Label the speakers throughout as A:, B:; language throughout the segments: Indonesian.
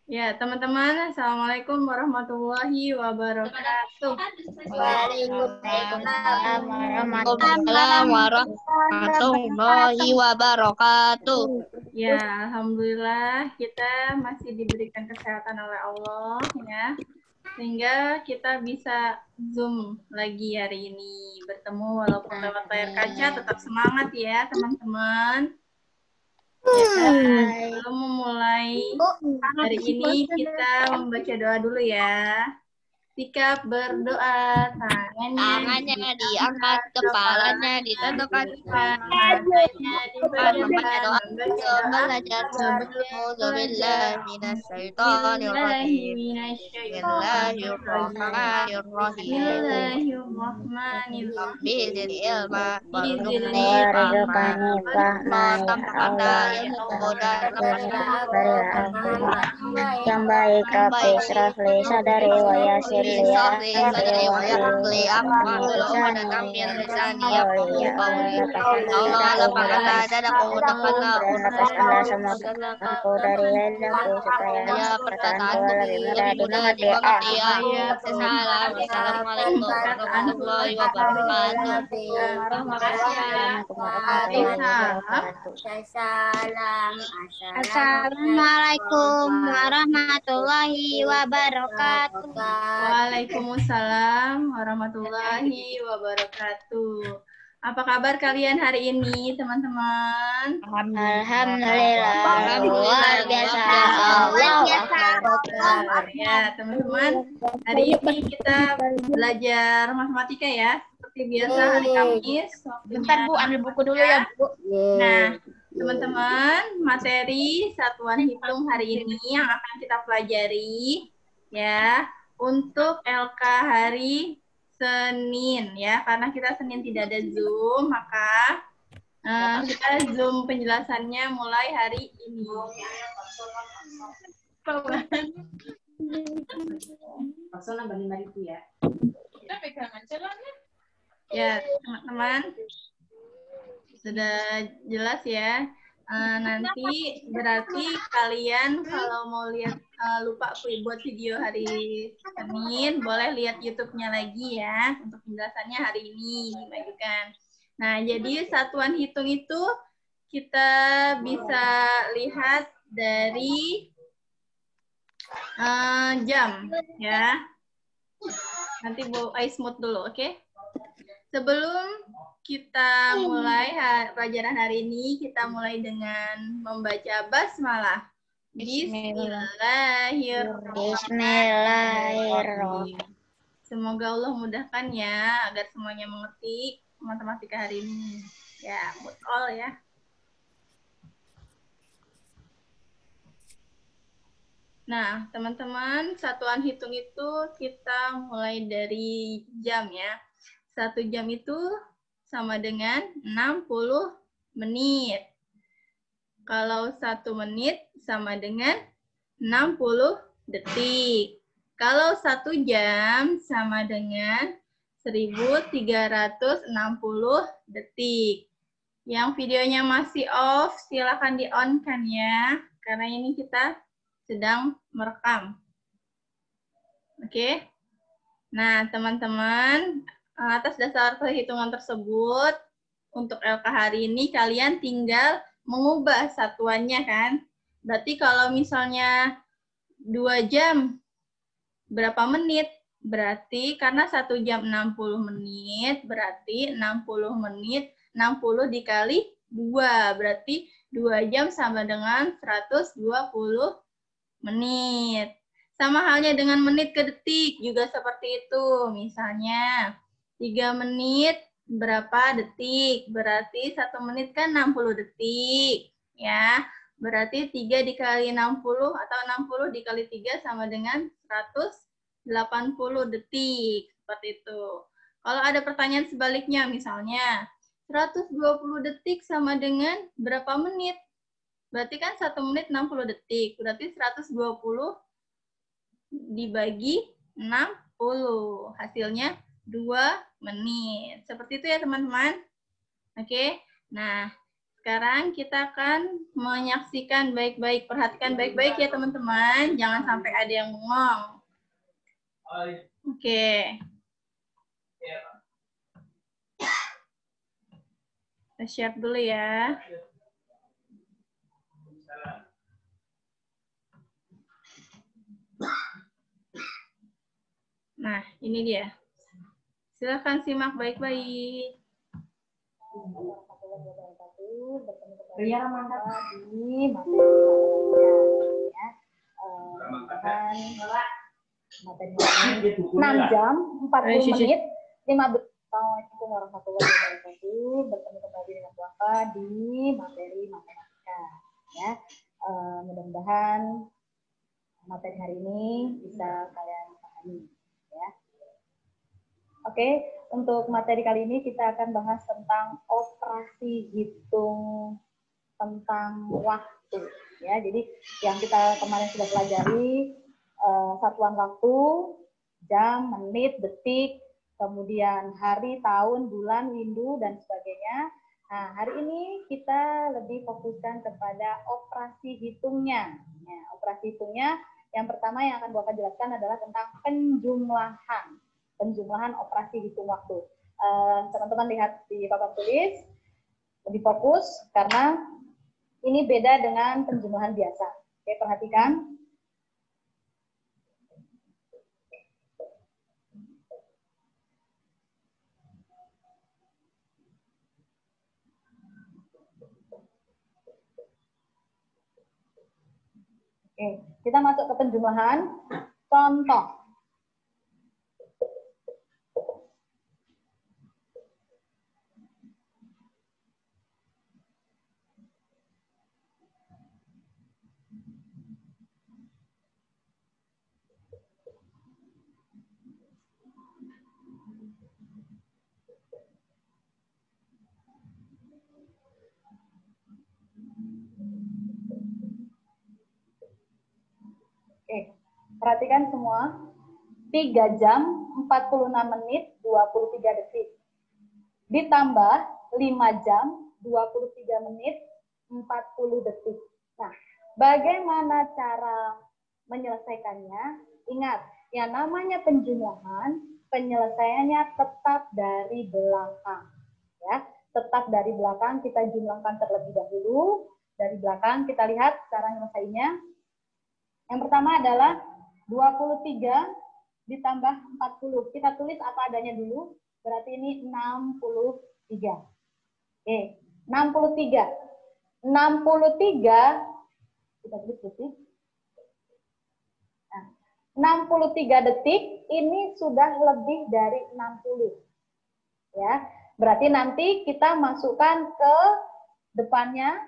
A: Ya, teman-teman, Assalamualaikum warahmatullahi wabarakatuh.
B: Waalaikumsalam warahmatullahi wabarakatuh.
A: Ya, alhamdulillah kita masih diberikan kesehatan oleh Allah ya. Sehingga kita bisa Zoom lagi hari ini, bertemu walaupun lewat layar kaca. Tetap semangat ya, teman-teman. Sebelum memulai hari ini kita membaca doa dulu ya. Sikap berdoa,
B: Tangannya diangkat, kepalanya ditentukan,
A: matanya
B: membaca doa,
A: belajar
B: Bismillahirrahmanirrahim.
A: Bismillahirrahmanirrahim.
B: Rabbi zidni ilma warzuqni
A: Bismillahirrahmanirrahim.
B: fahma. Tambahkanlah ilmu dan
C: yang baik. Rabbi israfli sadari wa yassirli amri wa hlul
B: Allah lapangkanlah dadaku, tekanlah
C: lepaskanlah semua pikiranku dari ilmu supaya perkataanku lebih mudah dimengerti.
B: Assalamualaikum warahmatullahi wabarakatuh.
C: Assalamualaikum warahmatullahi wabarakatuh.
A: Waalaikumsalam warahmatullahi wabarakatuh. Apa kabar kalian hari ini, teman-teman?
C: Alhamdulillah, luar biasa.
A: Ya, teman-teman, hari ini kita belajar matematika ya. Seperti biasa hari Kamis.
C: Bentar Bu, ambil buku dulu ya Bu.
A: Nah, teman-teman, materi satuan hitung hari ini yang akan kita pelajari ya untuk LK hari Senin ya, karena kita Senin tidak ada Zoom, maka kita Zoom penjelasannya mulai hari ini. Ya, teman-teman, sudah jelas ya. Nanti berarti kalian kalau mau lihat lupa buat video hari Senin, boleh lihat YouTube-nya lagi ya untuk penjelasannya hari ini dimajukan. Nah, jadi satuan hitung itu kita bisa lihat dari jam ya. Nanti Bu Aismut dulu, oke? Sebelum kita mulai pelajaran hari ini, kita mulai dengan membaca basmalah. Bismillahirrahmanirrahim. Semoga Allah mudahkan ya, agar semuanya mengerti matematika hari ini. Ya, buat all ya. Nah, teman-teman, satuan hitung itu kita mulai dari jam ya. 1 jam itu sama dengan 60 menit. Kalau 1 menit sama dengan 60 detik. Kalau 1 jam sama dengan 1360 detik. Yang videonya masih off, silakan di-on-kan ya. Karena ini kita sedang merekam. Oke. Nah, teman-teman, atas dasar perhitungan tersebut, untuk LK hari ini kalian tinggal mengubah satuannya kan. Berarti kalau misalnya 2 jam, berapa menit? Berarti karena 1 jam 60 menit, berarti 60 menit, 60 dikali 2. Berarti 2 jam sama dengan 120 menit. Sama halnya dengan menit ke detik, juga seperti itu. Misalnya, 3 menit berapa detik? Berarti 1 menit kan 60 detik. Ya, berarti 3 dikali 60 atau 60 dikali 3 sama dengan 180 detik. Seperti itu. Kalau ada pertanyaan sebaliknya, misalnya 120 detik sama dengan berapa menit? Berarti kan 1 menit 60 detik. Berarti 120 dibagi 60. Hasilnya 2 menit. Seperti itu ya teman-teman. Oke. Nah, Sekarang kita akan menyaksikan baik-baik, perhatikan baik-baik ya teman-teman, jangan sampai ada yang bengong. Oke. Kita share dulu ya. Nah, ini dia. Silakan simak baik-baik.
D: Ria mangkat di materi ya. Materi 6 jam 40 menit 15. Assalamualaikum warahmatullahi wabarakatuh. Bertemu kembali dengan Bapak di materi matematika ya. Mudah-mudahan materi hari ini bisa kalian pahami ya. Oke, untuk materi kali ini kita akan bahas tentang operasi hitung tentang waktu ya. Jadi yang kita kemarin sudah pelajari satuan waktu, jam, menit, detik, kemudian hari, tahun, bulan, windu dan sebagainya. Nah, hari ini kita lebih fokuskan kepada operasi hitungnya. Ya, operasi hitungnya yang pertama yang akan Bapak jelaskan adalah tentang penjumlahan operasi hitung waktu. Teman-teman lihat di papan tulis, lebih fokus karena ini beda dengan penjumlahan biasa. Oke, perhatikan. Oke, kita masuk ke penjumlahan. Contoh. Oke, perhatikan semua. 3 jam 46 menit 23 detik. Ditambah 5 jam 23 menit 40 detik. Nah, bagaimana cara menyelesaikannya? Ingat, yang namanya penjumlahan, penyelesaiannya tetap dari belakang. Ya, tetap dari belakang kita jumlahkan terlebih dahulu. Dari belakang kita lihat cara menyelesaikannya. Yang pertama adalah 23 ditambah 40. Kita tulis apa adanya dulu. Berarti ini 63. Oke, 63. 63 kita tulis detik. Nah, 63 detik ini sudah lebih dari 60. Ya, berarti nanti kita masukkan ke depannya.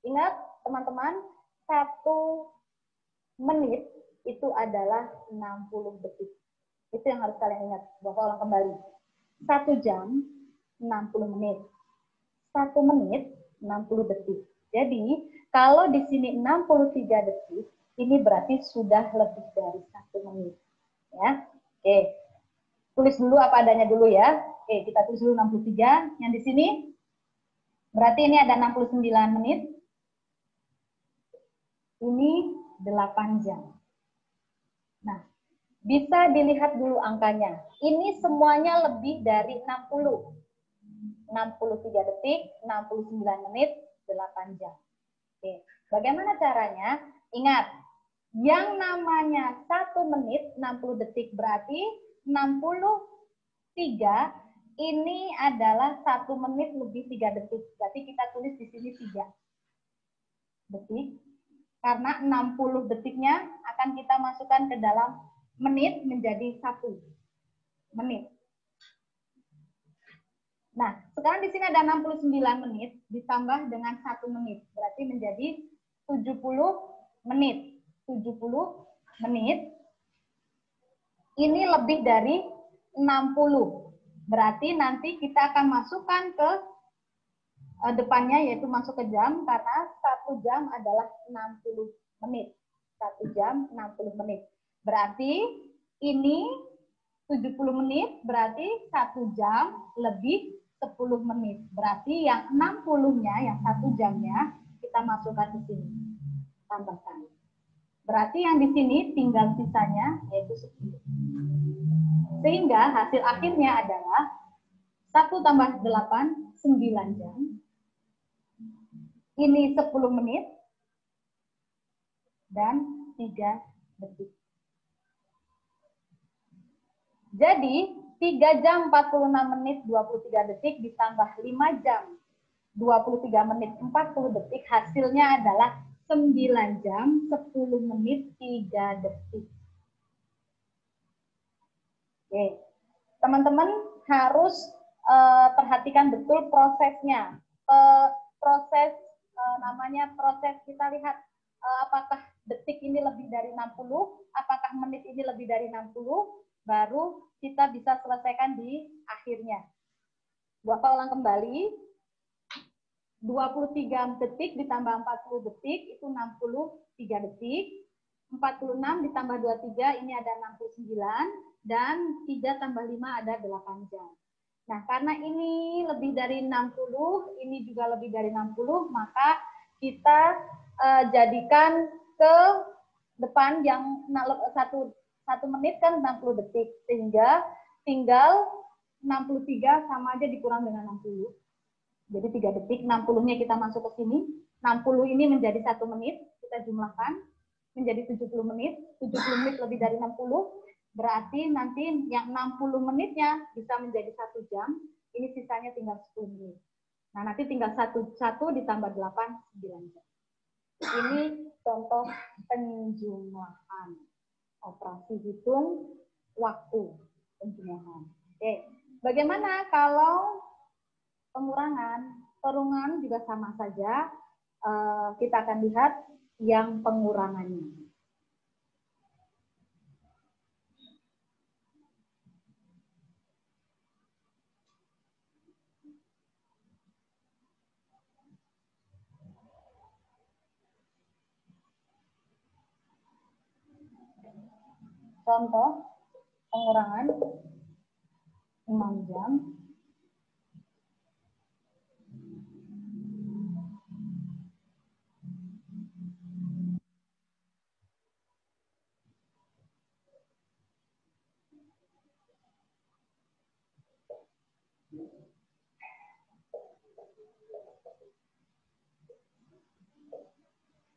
D: Ingat teman-teman, 1 menit itu adalah 60 detik. Itu yang harus kalian ingat. Bapak ulang kembali. 1 jam 60 menit. 1 menit 60 detik. Jadi, kalau di sini 63 detik, ini berarti sudah lebih dari 1 menit. Ya. Oke. Tulis dulu apa adanya dulu ya. Oke, kita tulis dulu 63. Yang di sini berarti ini ada 69 menit. Ini 8 jam. Nah, bisa dilihat dulu angkanya. Ini semuanya lebih dari 60. 63 detik, 69 menit, 8 jam. Oke. Bagaimana caranya? Ingat, yang namanya 1 menit, 60 detik berarti 63 ini adalah 1 menit lebih 3 detik. Berarti kita tulis di sini 3 detik. Karena 60 detiknya akan kita masukkan ke dalam menit menjadi 1 menit. Nah, sekarang di sini ada 69 menit ditambah dengan 1 menit. Berarti menjadi 70 menit. 70 menit. Ini lebih dari 60. Berarti nanti kita akan masukkan ke depannya yaitu masuk ke jam karena 1 jam adalah 60 menit. 1 jam 60 menit. Berarti ini 70 menit berarti 1 jam lebih 10 menit. Berarti yang 60-nya, yang 1 jamnya, kita masukkan di sini. Tambahkan. Berarti yang di sini tinggal sisanya, yaitu 10. Sehingga hasil akhirnya adalah 1 tambah 8, 9 jam. Ini 10 menit. Dan 3 detik. Jadi, 3 jam 46 menit 23 detik ditambah 5 jam 23 menit 40 detik, hasilnya adalah 9 jam 10 menit 3 detik. Oke, teman-teman harus perhatikan betul prosesnya. Proses namanya proses, kita lihat apakah detik ini lebih dari 60, apakah menit ini lebih dari 60, baru kita bisa selesaikan di akhirnya. Bapak ulang kembali, 23 detik ditambah 40 detik, itu 63 detik. 46 ditambah 23, ini ada 69. Dan 3 tambah 5 ada 8 jam. Nah, karena ini lebih dari 60, ini juga lebih dari 60, maka kita jadikan ke depan yang 1 menit kan 60 detik, sehingga tinggal 63 sama aja dikurang dengan 60. Jadi 3 detik, 60-nya kita masuk ke sini, 60 ini menjadi 1 menit, kita jumlahkan, menjadi 70 menit, 70 menit lebih dari 60, berarti nanti yang 60 menitnya bisa menjadi 1 jam, ini sisanya tinggal 10 menit. Nah, nanti tinggal 1 ditambah 8, 9 jam. Ini contoh penjumlahan. Operasi hitung waktu penjumlahan. Oke, bagaimana kalau pengurangan? Pengurangan juga sama saja. Kita akan lihat yang pengurangannya. Contoh pengurangan 6 jam.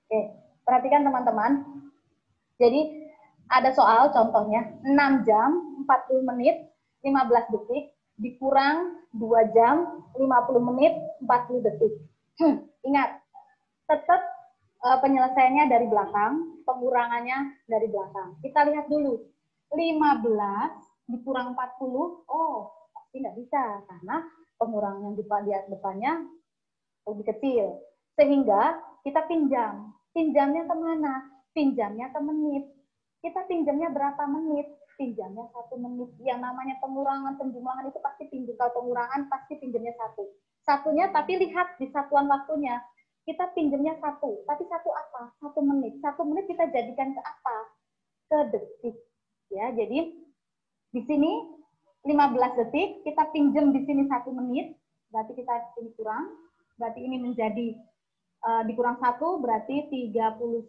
D: Oke, perhatikan teman-teman. Jadi ada soal contohnya 6 jam 40 menit 15 detik dikurang 2 jam 50 menit 40 detik. Ingat, tetap penyelesaiannya dari belakang, pengurangannya dari belakang. Kita lihat dulu. 15 dikurang 40, oh pasti nggak bisa karena pengurangan yang di depannya lebih kecil. Sehingga kita pinjam. Pinjamnya kemana? Pinjamnya ke menit. Kita pinjamnya berapa menit? Pinjamnya 1 menit. Yang namanya pengurangan, penjumlahan itu pasti pinjam. Kalau pengurangan pasti pinjamnya 1. Satunya tapi lihat di satuan waktunya. Kita pinjamnya 1. Tapi 1 apa? 1 menit. 1 menit kita jadikan ke apa? Ke detik. Ya, jadi di sini 15 detik, kita pinjam di sini 1 menit. Berarti kita ini kurang. Berarti ini menjadi dikurang 1 berarti 39.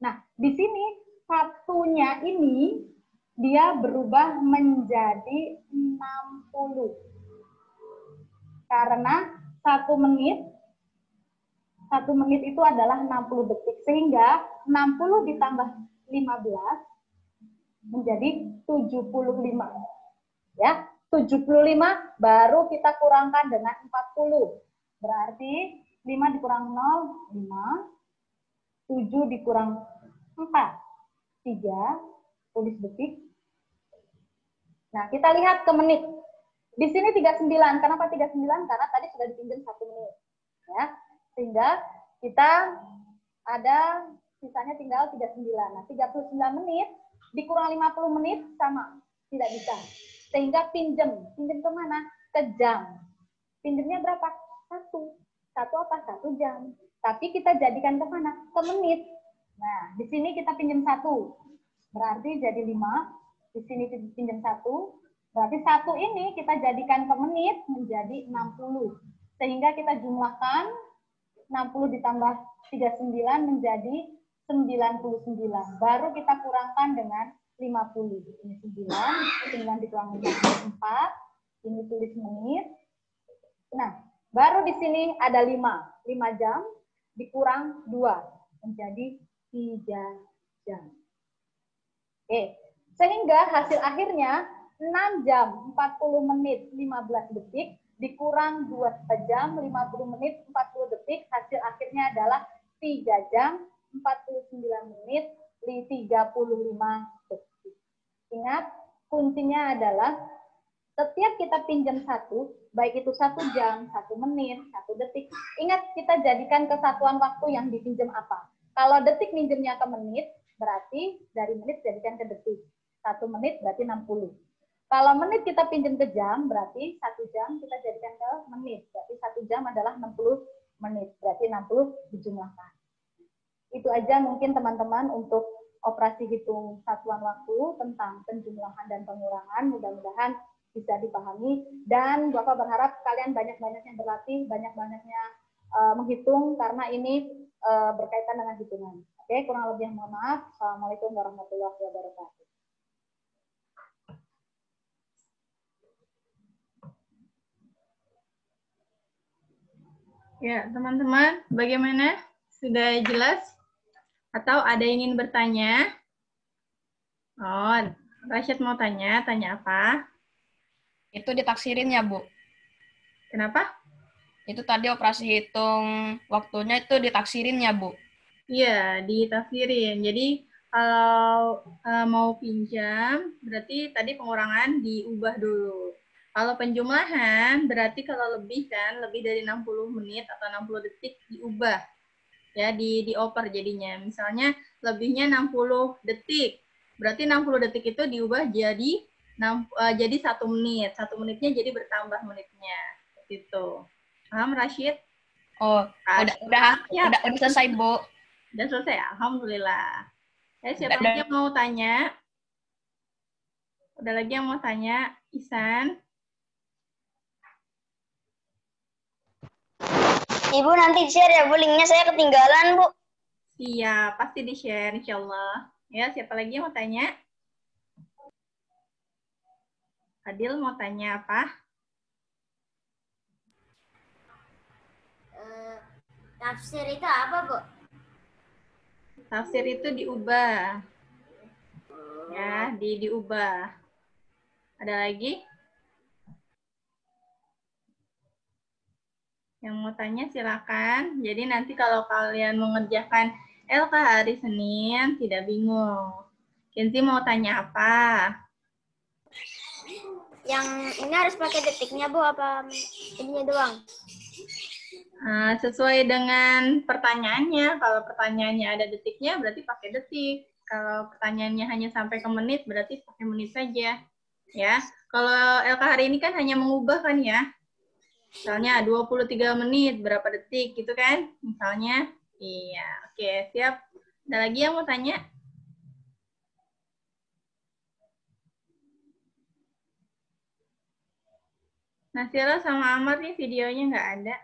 D: Nah, di sini satunya ini dia berubah menjadi 60. Karena 1 menit itu adalah 60 detik. Sehingga 60 ditambah 15 menjadi 75. Ya, 75 baru kita kurangkan dengan 40. Berarti 5 dikurang 0, 5. 7 dikurang 4, 3. Tulis detik. Nah, kita lihat ke menit. Di sini 39. Kenapa 39? Karena tadi sudah dipinjam 1 menit. Ya, sehingga kita ada sisanya tinggal 39. Nah, 39 menit dikurang 50 menit sama. Tidak bisa. Sehingga pinjam. Pinjam ke mana? Ke jam. Pinjamnya berapa? 1. 1 apa? 1 jam. Tapi kita jadikan ke mana? Ke menit. Nah, di sini kita pinjam 1. Berarti jadi 5. Di sini pinjam 1. Berarti 1 ini kita jadikan ke menit menjadi 60. Sehingga kita jumlahkan 60 ditambah 39 menjadi 99. Baru kita kurangkan dengan 50. Ini 9 dikurangi 4. Ini tulis menit. Nah, baru di sini ada 5. 5 jam dikurang 2 menjadi 3 jam. Oke, sehingga hasil akhirnya 6 jam 40 menit 15 detik dikurang 2 jam 50 menit 40 detik, hasil akhirnya adalah 3 jam 49 menit 35 detik. Ingat, kuncinya adalah setiap kita pinjam satu, baik itu 1 jam, 1 menit, 1 detik, ingat kita jadikan kesatuan waktu yang dipinjam apa. Kalau detik minjemnya ke menit, berarti dari menit jadikan ke detik. 1 menit berarti 60. Kalau menit kita pinjam ke jam, berarti 1 jam kita jadikan ke menit. Berarti 1 jam adalah 60 menit. Berarti 60 dijumlahkan. Itu aja mungkin teman-teman untuk operasi hitung satuan waktu tentang penjumlahan dan pengurangan. Mudah-mudahan bisa dipahami. Dan Bapak berharap kalian banyak-banyaknya berlatih, banyak-banyaknya menghitung, karena ini berkaitan dengan hitungan. Oke, kurang lebih mohon maaf. Assalamualaikum warahmatullahi wabarakatuh.
A: Ya, teman-teman, bagaimana? Sudah jelas? Atau ada yang ingin bertanya? Oh, Rashid mau tanya apa?
B: Itu ditaksirin ya, Bu?
A: Kenapa?
B: Itu tadi operasi hitung waktunya itu ditaksirin ya, Bu?
A: Iya, ditafsirin. Jadi, kalau mau pinjam, berarti tadi pengurangan diubah dulu. Kalau penjumlahan, berarti kalau lebih kan, lebih dari 60 menit atau 60 detik diubah. Ya, dioper jadinya. Misalnya lebihnya 60 detik. Berarti 60 detik itu diubah jadi 1 menit. 1 menitnya jadi bertambah menitnya. Gitu. Paham, Rashid?
B: Oh, udah selesai, Bu.
A: Udah selesai, alhamdulillah. Siapa lagi yang mau tanya? Udah lagi yang mau tanya? Ihsan?
C: Ibu nanti share ya, Bu. Linknya saya ketinggalan, Bu.
A: Iya, pasti di-share, insya Allah. Ya, siapa lagi yang mau tanya? Adil mau tanya apa?
C: Tafsir itu apa, Bu?
A: Tafsir itu diubah. Ya, diubah. Ada lagi? Yang mau tanya silakan. Jadi nanti kalau kalian mengerjakan LK hari Senin, tidak bingung. Kenzi mau tanya apa?
C: Yang ini harus pakai detiknya, Bu, apa ininya doang?
A: Sesuai dengan pertanyaannya. Kalau pertanyaannya ada detiknya, berarti pakai detik. Kalau pertanyaannya hanya sampai ke menit, berarti pakai menit saja. Ya. Kalau LK hari ini kan hanya mengubah kan ya. Misalnya 23 menit, berapa detik gitu kan? Misalnya. Iya, oke, siap. Ada lagi yang mau tanya? Nasira sama Amar nih videonya nggak ada.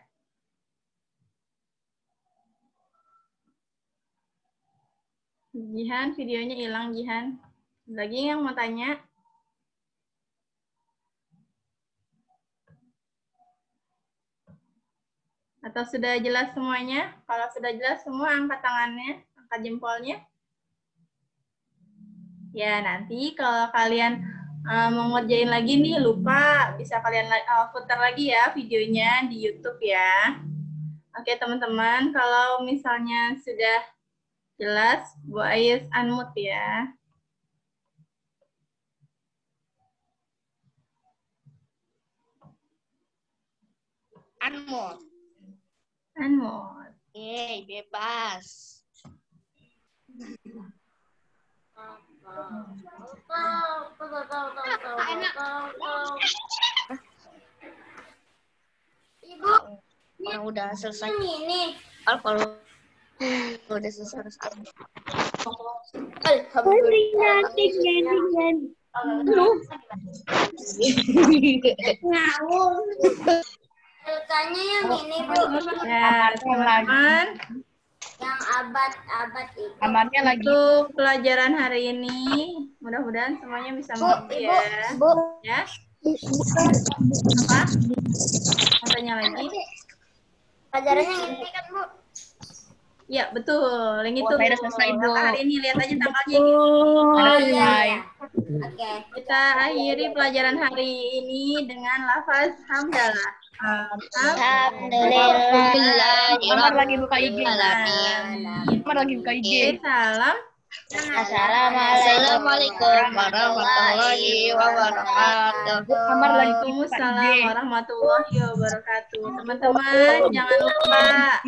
A: Jihan, videonya hilang, Jihan. Lagi yang mau tanya? Atau sudah jelas semuanya? Kalau sudah jelas semua, angkat tangannya, angkat jempolnya. Ya, nanti kalau kalian mau ngerjain lagi nih, lupa, bisa kalian putar lagi ya videonya di YouTube ya. Oke, teman-teman, kalau misalnya sudah jelas, Bu Ais unmute ya.
B: Unmute.
A: Unmute.
B: Yeay, bebas.
C: Ibu,
B: yang udah selesai.
C: ini.
B: Kalau udah selesai.
C: Alhamdulillah. Ceritanya yang ini, Bu.
A: Ya, teman-teman.
C: Yang abad-abad itu.
B: Kamarnya lagi.
A: Untuk pelajaran hari ini, mudah-mudahan semuanya bisa mengerti ya. Ya. Apa? Mau tanya lagi?
C: Pelajarannya yang ini kan, Bu.
A: Ya, betul. Yang itu.
B: Saya udah selesai, Bu.
A: Maka hari ini lihat aja tanggalnya.
B: Udah
C: Iya,
B: selesai.
C: iya. Oke.
A: Kita akhiri pelajaran hari ini dengan lafaz hamdalah.
C: Alhamdulillah.
B: Kamar lagi buka IG.
A: Alamin.
B: Kamar lagi buka IG.
A: Oke, salam.
C: Assalamualaikum warahmatullahi wabarakatuh.
B: Kamar lagi buka IG.
A: Waalaikumsalam warahmatullahi wabarakatuh. Teman-teman, jangan lupa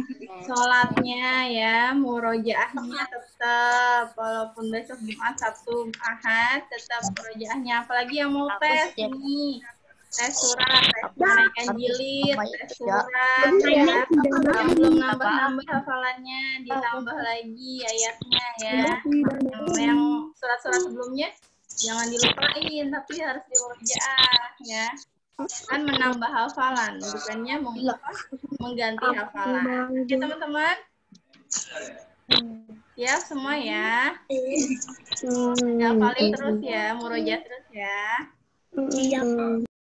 A: sholatnya ya, murojaahnya tetap. Walaupun besok Jumat, Sabtu, Ahad, tetap murojaahnya. Apalagi yang mau tes nih. Tes surat, tes kenaikan jilid, tes surat, ya. Yang belum nambah-nambah hafalannya, ditambah lagi ayatnya ya. Yang surat-surat sebelumnya jangan dilupain, tapi harus dimurojaah ya. Kan menambah hafalan, bukannya mengganti hafalan. Oke teman-teman? Ya semua ya. Hafalin terus ya, murojaah terus ya.